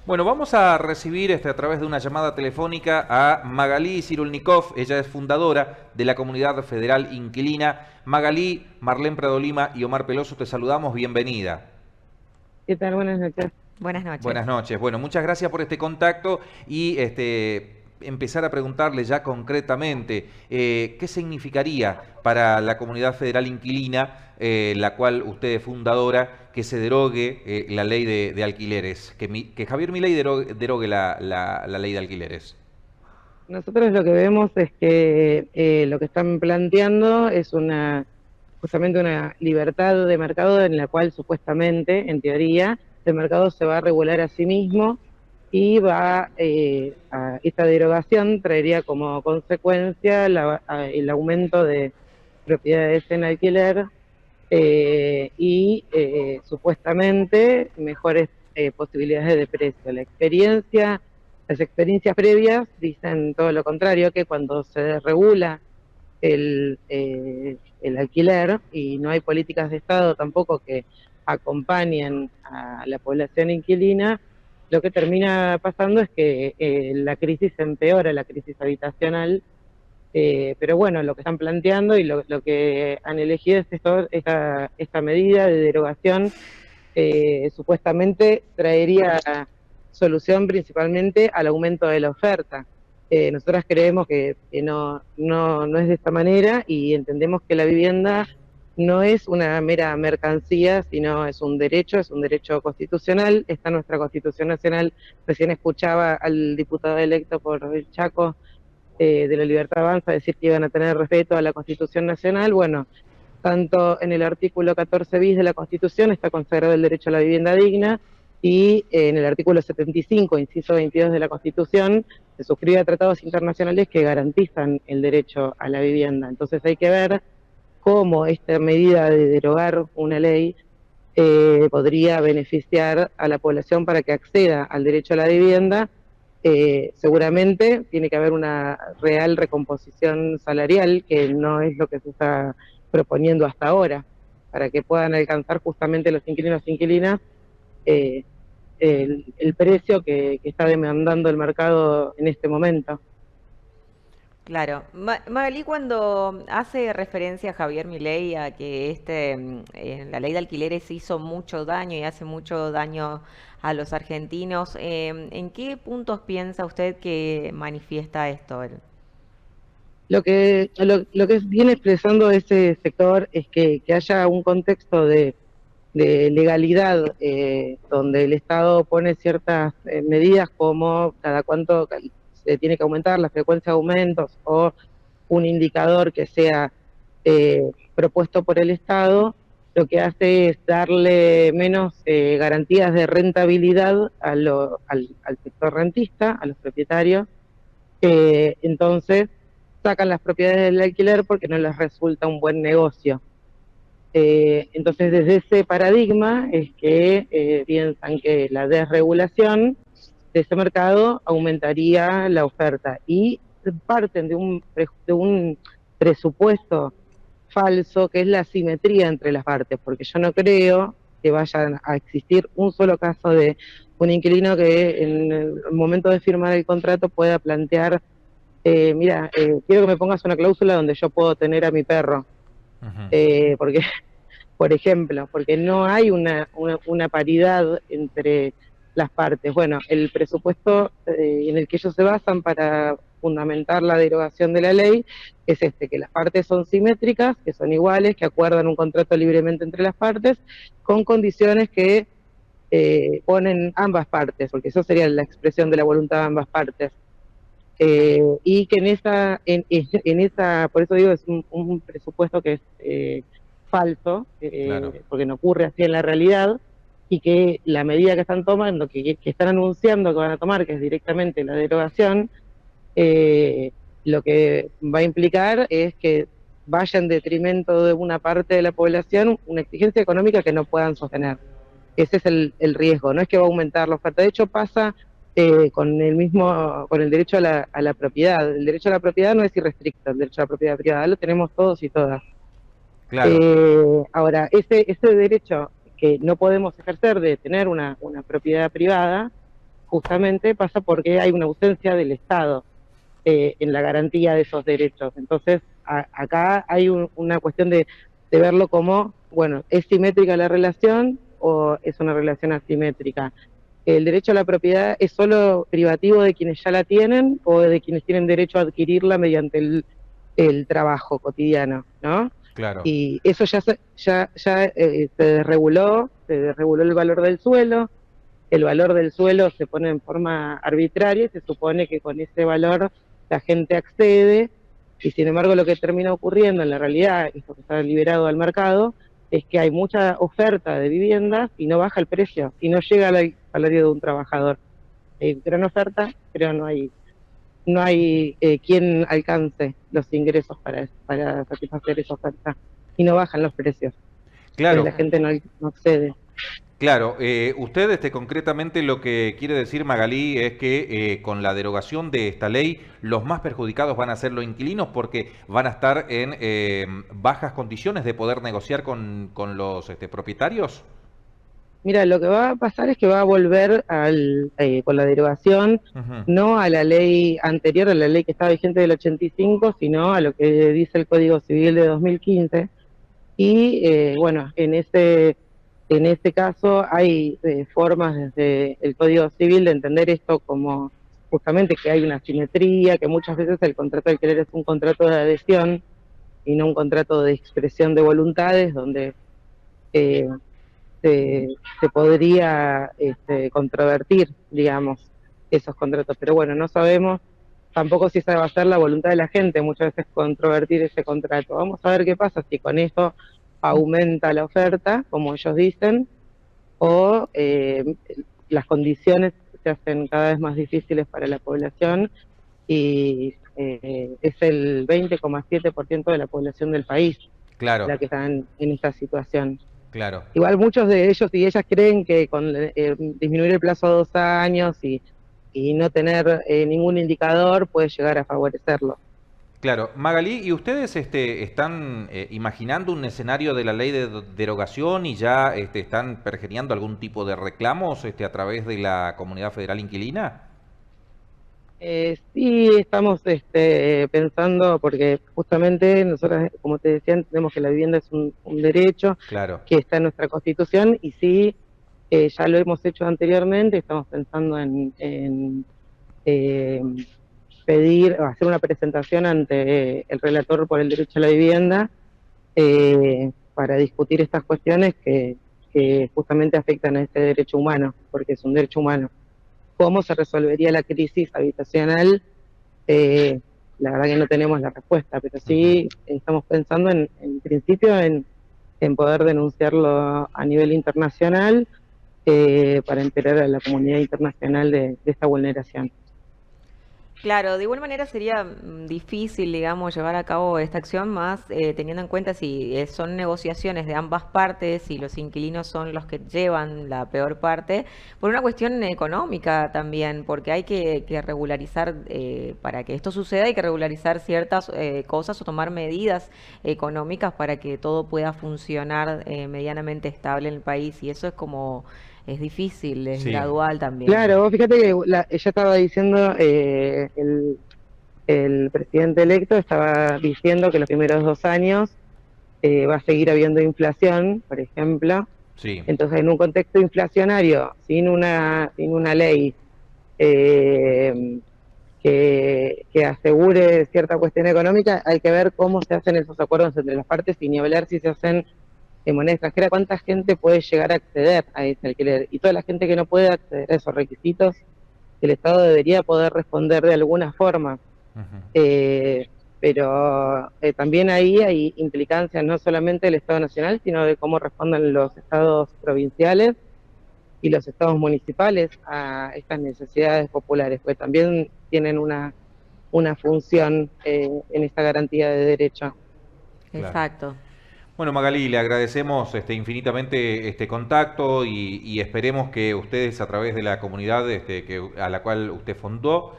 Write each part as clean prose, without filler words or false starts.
Bueno, vamos a recibir a través de una llamada telefónica a Magalí Cirulnikov. Ella es fundadora de la Comunidad Federal Inquilina. Magalí, Marlene Pradolima y Omar Peloso, te saludamos. Bienvenida. ¿Qué tal? Buenas noches. Buenas noches. Buenas noches. Bueno, muchas gracias por este contacto y empezar a preguntarle ya concretamente qué significaría para la Comunidad Federal Inquilina, la cual usted es fundadora, que se derogue la ley de alquileres, que Javier Milei derogue la ley de alquileres. Nosotros lo que vemos es que lo que están planteando es justamente una libertad de mercado en la cual supuestamente, en teoría, el mercado se va a regular a sí mismo y esta derogación traería como consecuencia el aumento de propiedades en alquiler supuestamente mejores posibilidades de precio. Las experiencias previas dicen todo lo contrario, que cuando se regula el alquiler y no hay políticas de Estado tampoco que acompañen a la población inquilina, lo que termina pasando es que la crisis empeora, la crisis habitacional. Pero bueno, lo que están planteando y lo que han elegido es esta medida de derogación. Supuestamente traería solución principalmente al aumento de la oferta. Nosotras creemos que no es de esta manera y entendemos que la vivienda no es una mera mercancía, sino es un derecho constitucional. Está en nuestra Constitución Nacional. Recién escuchaba al diputado electo por el Chaco de la Libertad Avanza decir que iban a tener respeto a la Constitución Nacional. Bueno, tanto en el artículo 14 bis de la Constitución está consagrado el derecho a la vivienda digna y en el artículo 75, inciso 22 de la Constitución, se suscribe a tratados internacionales que garantizan el derecho a la vivienda. Entonces hay que ver cómo esta medida de derogar una ley podría beneficiar a la población para que acceda al derecho a la vivienda. Seguramente tiene que haber una real recomposición salarial, que no es lo que se está proponiendo hasta ahora, para que puedan alcanzar justamente los inquilinos e inquilinas eh, el precio que está demandando el mercado en este momento. Claro. Magalí, cuando hace referencia a Javier Milei a que la ley de alquileres hizo mucho daño y hace mucho daño a los argentinos, ¿en qué puntos piensa usted que manifiesta esto él? Lo que viene expresando ese sector es que haya un contexto de legalidad donde el Estado pone ciertas medidas como cada cuánto se tiene que aumentar la frecuencia de aumentos o un indicador que sea propuesto por el Estado. Lo que hace es darle menos garantías de rentabilidad al sector rentista, a los propietarios. Entonces sacan las propiedades del alquiler porque no les resulta un buen negocio. Entonces, desde ese paradigma es que piensan que la desregulación de ese mercado aumentaría la oferta y parten de un presupuesto falso que es la simetría entre las partes, porque yo no creo que vayan a existir un solo caso de un inquilino que en el momento de firmar el contrato pueda plantear, mira, quiero que me pongas una cláusula donde yo puedo tener a mi perro, porque por ejemplo, porque no hay una paridad entre las partes. Bueno, el presupuesto en el que ellos se basan para fundamentar la derogación de la ley es que las partes son simétricas, que son iguales, que acuerdan un contrato libremente entre las partes, con condiciones que ponen ambas partes, porque eso sería la expresión de la voluntad de ambas partes. Y que por eso digo, es un presupuesto que es falso, Claro. porque no ocurre así en la realidad, y que la medida que están tomando, que están anunciando que van a tomar, que es directamente la derogación, eh, lo que va a implicar es que vaya en detrimento de una parte de la población una exigencia económica que no puedan sostener. Ese es el riesgo, no es que va a aumentar la oferta. De hecho, pasa con el derecho a la propiedad. El derecho a la propiedad no es irrestricto, el derecho a la propiedad privada lo tenemos todos y todas. Claro. Ahora, ese derecho que no podemos ejercer de tener una propiedad privada, justamente pasa porque hay una ausencia del Estado en la garantía de esos derechos. Entonces, acá hay una cuestión de verlo como, bueno, ¿es simétrica la relación o es una relación asimétrica? ¿El derecho a la propiedad es solo privativo de quienes ya la tienen o de quienes tienen derecho a adquirirla mediante el trabajo cotidiano, ¿no? Claro. Y eso se desreguló el valor del suelo. El valor del suelo se pone en forma arbitraria y se supone que con ese valor la gente accede, y sin embargo lo que termina ocurriendo en la realidad, esto que está liberado al mercado, es que hay mucha oferta de viviendas y no baja el precio, y no llega al salario de un trabajador. Hay gran oferta, pero no hay quien alcance los ingresos para satisfacer esa oferta, y no bajan los precios. Entonces Claro. la gente no accede. Claro, usted concretamente lo que quiere decir, Magalí, es que con la derogación de esta ley, los más perjudicados van a ser los inquilinos porque van a estar en bajas condiciones de poder negociar con los propietarios. Mira, lo que va a pasar es que va a volver con la derogación, Ujú. no a la ley anterior, a la ley que estaba vigente del 85, sino a lo que dice el Código Civil de 2015. Y bueno, en este caso hay formas desde el Código Civil de entender esto como justamente que hay una simetría, que muchas veces el contrato de alquiler es un contrato de adhesión y no un contrato de expresión de voluntades, donde eh, se podría controvertir, digamos, esos contratos. Pero bueno, no sabemos tampoco si esa va a ser la voluntad de la gente, muchas veces controvertir ese contrato. Vamos a ver qué pasa si con eso aumenta la oferta, como ellos dicen, o las condiciones se hacen cada vez más difíciles para la población, y es el 20,7% de la población del país Claro, la que está en esta situación. claro. Igual muchos de ellos y ellas creen que con disminuir el plazo a 2 años y no tener ningún indicador puede llegar a favorecerlo. Claro, Magalí, ¿y ustedes están imaginando un escenario de la ley de derogación y ya están pergeñando algún tipo de reclamos a través de la Comunidad Federal Inquilina? Sí, estamos pensando, porque justamente nosotros, como te decía, entendemos que la vivienda es un derecho Claro. que está en nuestra Constitución, y sí, ya lo hemos hecho anteriormente, estamos pensando en eh, pedir o hacer una presentación ante el relator por el derecho a la vivienda, para discutir estas cuestiones que justamente afectan a este derecho humano, porque es un derecho humano. ¿Cómo se resolvería la crisis habitacional? Eh, la verdad que no tenemos la respuesta, pero Ujú. sí estamos pensando en principio en poder denunciarlo a nivel internacional, para enterar a la comunidad internacional de esta vulneración. Claro, de igual manera sería difícil, digamos, llevar a cabo esta acción más teniendo en cuenta si son negociaciones de ambas partes y los inquilinos son los que llevan la peor parte, por una cuestión económica también, porque hay que regularizar, para que esto suceda, hay que regularizar ciertas cosas o tomar medidas económicas para que todo pueda funcionar medianamente estable en el país, y eso es como, es difícil, es Sí. gradual también. Claro, vos fíjate que ella estaba diciendo, el presidente electo estaba diciendo que los primeros 2 años va a seguir habiendo inflación, por ejemplo. Sí. Entonces, en un contexto inflacionario, sin una ley eh, que asegure cierta cuestión económica, hay que ver cómo se hacen esos acuerdos entre las partes, y ni hablar si se hacen en moneda extranjera, cuánta gente puede llegar a acceder a ese alquiler. Y toda la gente que no puede acceder a esos requisitos, el Estado debería poder responder de alguna forma. Ujú. Eh, pero también ahí hay implicancias no solamente del Estado Nacional, sino de cómo responden los estados provinciales y los estados municipales a estas necesidades populares, porque también tienen una función en esta garantía de derecho. Claro. Exacto. Bueno, Magalí, le agradecemos infinitamente este contacto y esperemos que ustedes a través de la comunidad a la cual usted fundó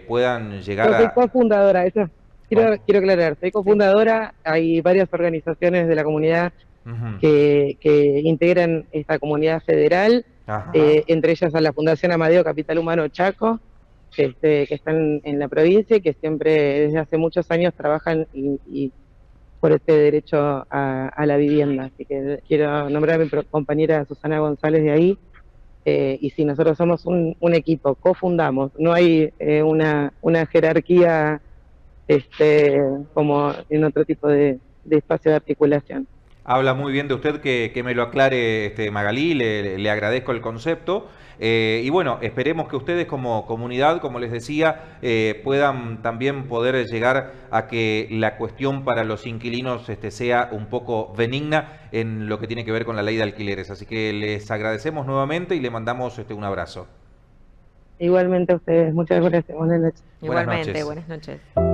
puedan llegar Yo soy a... cofundadora, eso quiero, ¿Cómo? quiero aclarar, soy Sí. cofundadora, hay varias organizaciones de la comunidad Ujú. que integran esta comunidad federal, Ajá. Entre ellas a la Fundación Amadeo Capital Humano Chaco, que están en la provincia y que siempre desde hace muchos años trabajan y por este derecho a la vivienda. Así que quiero nombrar a mi compañera Susana González de ahí. Y sí, nosotros somos un equipo, cofundamos, no hay una jerarquía como en otro tipo de espacio de articulación. Habla muy bien de usted, que me lo aclare, Magalí, le agradezco el concepto. Y bueno, esperemos que ustedes como comunidad, como les decía, puedan también poder llegar a que la cuestión para los inquilinos sea un poco benigna en lo que tiene que ver con la ley de alquileres. Así que les agradecemos nuevamente y le mandamos un abrazo. Igualmente a ustedes, muchas gracias, buenas noches. Buenas Igualmente, noches. buenas noches.